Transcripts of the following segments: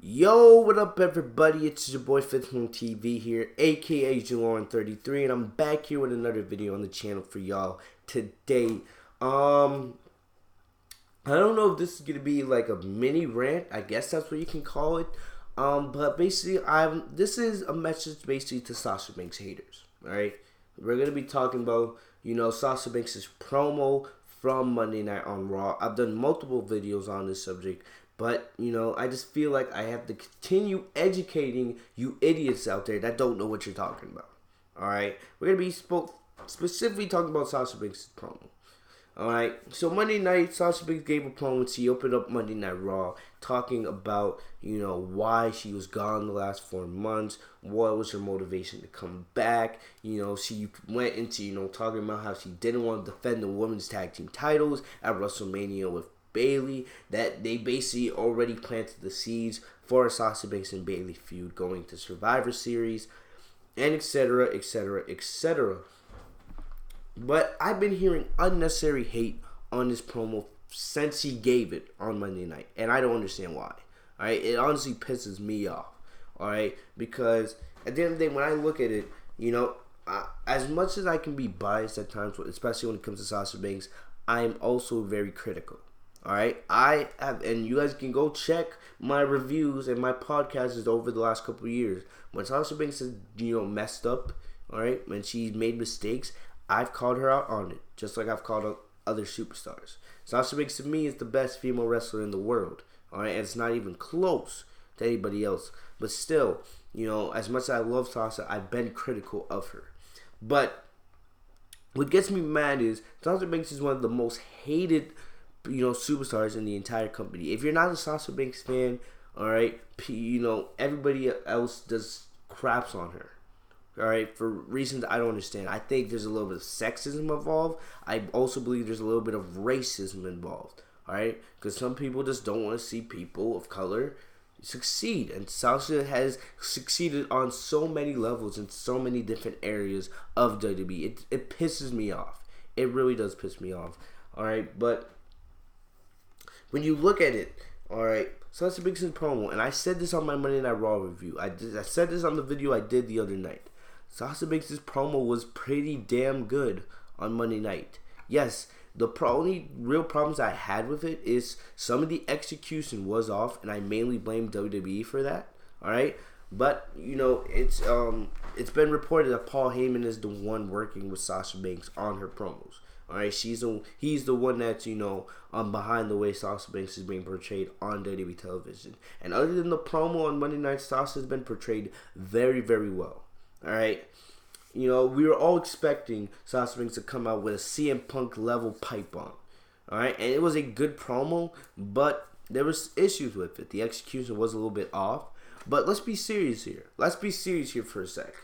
Yo, what up, everybody? It's your boy Fitzmonk TV here, aka Jalauren33, and I'm back here with another video on the channel for y'all today. I don't know if this is gonna be like a mini rant. I guess that's what you can call it. But basically, this is a message basically to Sasha Banks haters. All right, we're gonna be talking about Sasha Banks' promo from Monday Night on Raw. I've done multiple videos on this subject. But, I just feel like I have to continue educating you idiots out there that don't know what you're talking about. Alright? We're going to be specifically talking about Sasha Banks' promo. Alright? So Monday night, Sasha Banks gave a promo. She opened up Monday Night Raw talking about, why she was gone the last 4 months. What was her motivation to come back. She went into, talking about how she didn't want to defend the women's tag team titles at WrestleMania with Bailey, that they basically already planted the seeds for a Sasha Banks and Bailey feud going to Survivor Series, and etc., etc., etc. But I've been hearing unnecessary hate on this promo since he gave it on Monday night, and I don't understand why. Alright, it honestly pisses me off. Alright, because at the end of the day, when I look at it, as much as I can be biased at times, especially when it comes to Sasha Banks, I am also very critical. Alright, I have, and you guys can go check my reviews and my podcasts over the last couple of years. When Sasha Banks has, messed up, alright, when she's made mistakes, I've called her out on it, just like I've called out other superstars. Sasha Banks, to me, is the best female wrestler in the world, alright, and it's not even close to anybody else. But still, as much as I love Sasha, I've been critical of her. But what gets me mad is Sasha Banks is one of the most hated superstars in the entire company. If you're not a Sasha Banks fan, alright, everybody else does craps on her. Alright, for reasons I don't understand. I think there's a little bit of sexism involved. I also believe there's a little bit of racism involved. Alright, because some people just don't want to see people of color succeed. And Sasha has succeeded on so many levels in so many different areas of WWE. It pisses me off. It really does piss me off. Alright, but when you look at it, alright, Sasha Banks' promo, and I said this on my Monday Night Raw review. I said this on the video I did the other night. Sasha Banks' promo was pretty damn good on Monday night. Yes, the only real problems I had with it is some of the execution was off, and I mainly blame WWE for that. Alright? But, it's been reported that Paul Heyman is the one working with Sasha Banks on her promos. Alright, he's the one that's, behind the way Sasha Banks is being portrayed on WWE television. And other than the promo on Monday night, Sasha has been portrayed very, very well. Alright, we were all expecting Sasha Banks to come out with a CM Punk level pipe on. Alright, and it was a good promo, but there was issues with it. The execution was a little bit off. But let's be serious here. Let's be serious here for a sec.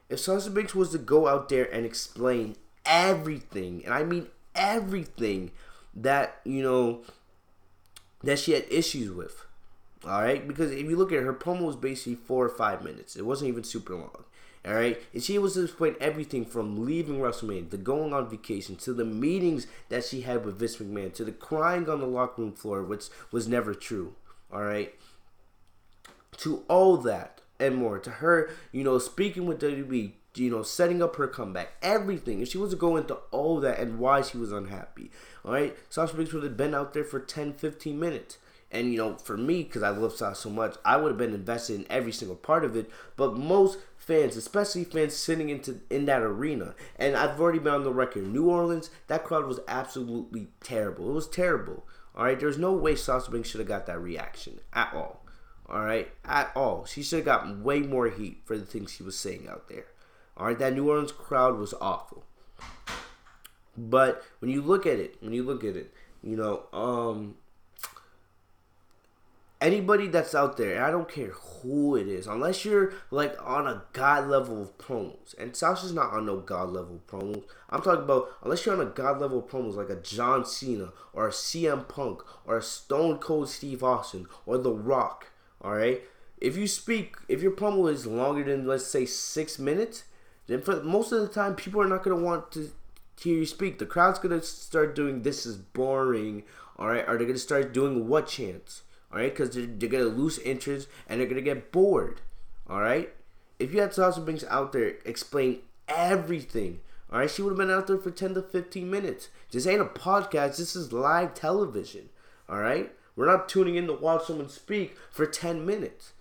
If Sasha Banks was to go out there and explain everything, and I mean everything that that she had issues with, all right, because if you look at her promo was basically 4 or 5 minutes. It wasn't even super long, all right, and she was to explain everything from leaving WrestleMania to going on vacation to the meetings that she had with Vince McMahon to the crying on the locker room floor, which was never true, all right, to all that and more, to her speaking with WWE, setting up her comeback, everything. If she was to go into all that and why she was unhappy, alright, Sasha Banks would have been out there for 10-15 minutes. And, for me, because I love Sasha so much, I would have been invested in every single part of it. But most fans, especially fans sitting in that arena, and I've already been on the record, New Orleans, that crowd was absolutely terrible. It was terrible. Alright, there's no way Sasha Banks should have got that reaction at all. Alright, at all. She should have gotten way more heat for the things she was saying out there. Alright, that New Orleans crowd was awful. But when you look at it, anybody that's out there, and I don't care who it is, unless you're like on a god level of promos, and Sasha's not on no god level promos. I'm talking about unless you're on a god level of promos like a John Cena or a CM Punk or a Stone Cold Steve Austin or The Rock. Alright, if your promo is longer than, let's say, 6 minutes, then for most of the time, people are not going to want to hear you speak. The crowd's going to start doing, "This is boring," alright? Are they going to start doing what chants? All right, because they're gonna lose interest and they're gonna get bored. All right, if you had Sasha Banks out there explain everything, all right, she would have been out there for 10 to 15 minutes. This ain't a podcast. This is live television. All right, we're not tuning in to watch someone speak for 10 minutes.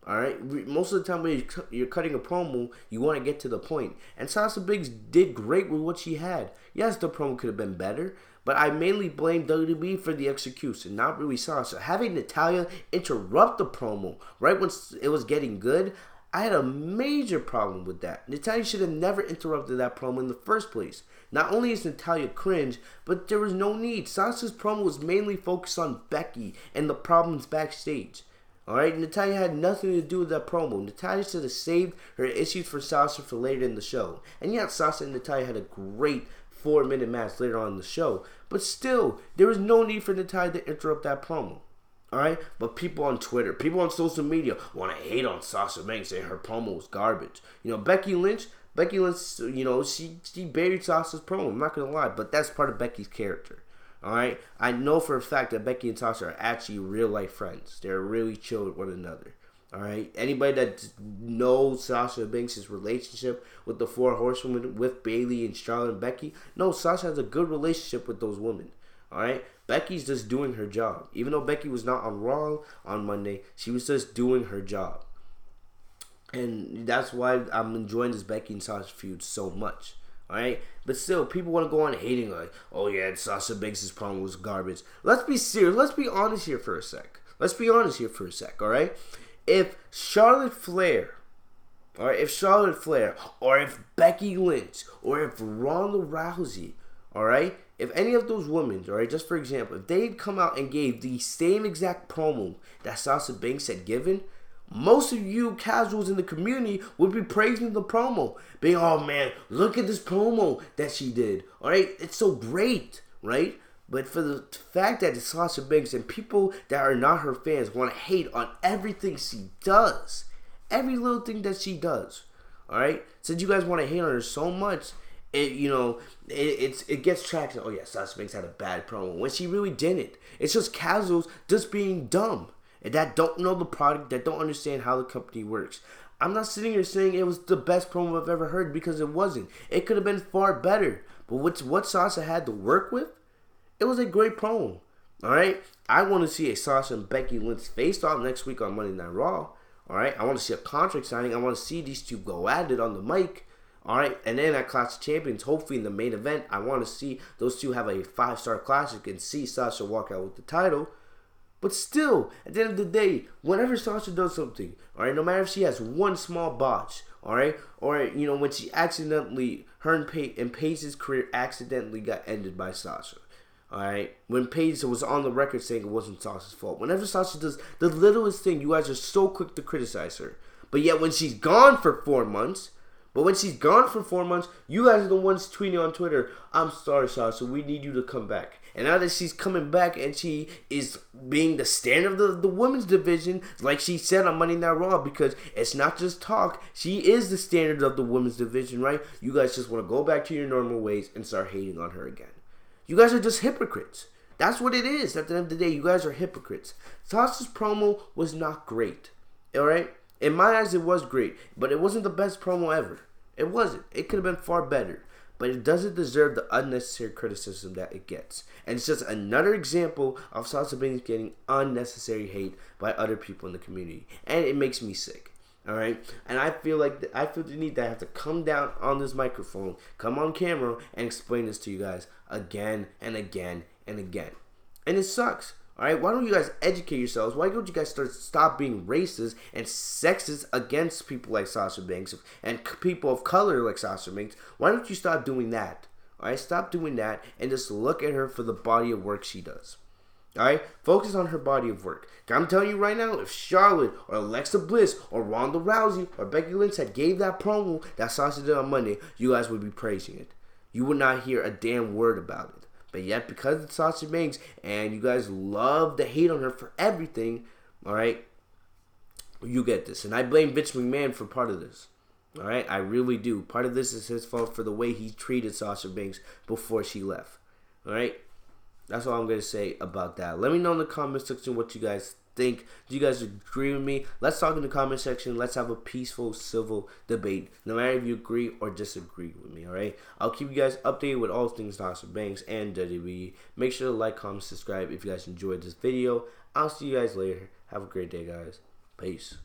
All right, most of the time when you're cutting a promo, you want to get to the point. And Sasha Banks did great with what she had. Yes, the promo could have been better, but I mainly blame WWE for the execution, not really Sasha. Having Natalya interrupt the promo right when it was getting good, I had a major problem with that. Natalya should have never interrupted that promo in the first place. Not only is Natalya cringe, but there was no need. Sasha's promo was mainly focused on Becky and the problems backstage. Alright, Natalya had nothing to do with that promo. Natalya should have saved her issues for Sasha for later in the show. And yeah, Sasha and Natalya had a great 4-minute match later on in the show. But still, there was no need for Natalya to interrupt that promo. Alright? But people on Twitter, people on social media want to hate on Sasha Banks saying her promo was garbage. You know, Becky Lynch, you know, she buried Sasha's promo. I'm not going to lie, but that's part of Becky's character. Alright? I know for a fact that Becky and Sasha are actually real life friends. They're really chill with one another. Alright? Anybody that knows Sasha Banks' relationship with the Four Horsewomen, with Bayley and Charlotte and Becky, no, Sasha has a good relationship with those women. Alright? Becky's just doing her job. Even though Becky was not on Raw on Monday, she was just doing her job. And that's why I'm enjoying this Becky and Sasha feud so much. Alright? But still, people want to go on hating like, oh yeah, Sasha Banks' promo was garbage. Let's be serious. Let's be honest here for a sec. Alright? If Charlotte Flair, or if Becky Lynch, or if Ronda Rousey, alright, if any of those women, alright, just for example, if they had come out and gave the same exact promo that Sasha Banks had given, most of you casuals in the community would be praising the promo. Being, oh man, look at this promo that she did. Alright, it's so great, right? But for the fact that it's Sasha Banks and people that are not her fans want to hate on everything she does. Every little thing that she does. Alright? Since you guys want to hate on her so much, it gets traction. Oh yeah, Sasha Banks had a bad promo when she really didn't. It's just casuals just being dumb and that don't know the product, that don't understand how the company works. I'm not sitting here saying it was the best promo I've ever heard, because it wasn't. It could have been far better. But what Sasha had to work with, it was a great promo. Alright? I want to see a Sasha and Becky Lynch face off next week on Monday Night Raw. Alright? I want to see a contract signing. I want to see these two go at it on the mic. Alright? And then at Clash of Champions, hopefully in the main event, I want to see those two have a 5-star classic and see Sasha walk out with the title. But still, at the end of the day, whenever Sasha does something, alright, no matter if she has one small botch, alright, or, you know, when she accidentally, her and Paige's career accidentally got ended by Sasha, alright, when Paige was on the record saying it wasn't Sasha's fault. Whenever Sasha does the littlest thing, you guys are so quick to criticize her. But yet when she's gone for 4 months, you guys are the ones tweeting on Twitter, I'm sorry, Sasha, we need you to come back. And now that she's coming back and she is being the standard of the women's division, like she said on Monday Night Raw, because it's not just talk, she is the standard of the women's division, right? You guys just want to go back to your normal ways and start hating on her again. You guys are just hypocrites. That's what it is. At the end of the day, you guys are hypocrites. Sasha's promo was not great. Alright? In my eyes, it was great. But it wasn't the best promo ever. It wasn't. It could have been far better. But it doesn't deserve the unnecessary criticism that it gets. And it's just another example of Sasha Banks getting unnecessary hate by other people in the community. And it makes me sick. Alright? And I feel the need that I have to come down on this microphone, come on camera, and explain this to you guys again and again and again. And it sucks. Alright, why don't you guys educate yourselves? Why don't you guys stop being racist and sexist against people like Sasha Banks and people of color like Sasha Banks? Why don't you stop doing that? Alright, stop doing that and just look at her for the body of work she does. Alright, focus on her body of work. I'm telling you right now, if Charlotte or Alexa Bliss or Ronda Rousey or Becky Lynch had gave that promo that Sasha did on Monday, you guys would be praising it. You would not hear a damn word about it. But yet, because it's Sasha Banks, and you guys love to hate on her for everything, alright, you get this. And I blame Vince McMahon for part of this. Alright, I really do. Part of this is his fault for the way he treated Sasha Banks before she left. Alright, that's all I'm going to say about that. Let me know in the comment section what you guys think? Do you guys agree with me? Let's talk in the comment section. Let's have a peaceful, civil debate. No matter if you agree or disagree with me, alright? I'll keep you guys updated with all things Sasha Banks and WWE. Make sure to like, comment, subscribe if you guys enjoyed this video. I'll see you guys later. Have a great day, guys. Peace.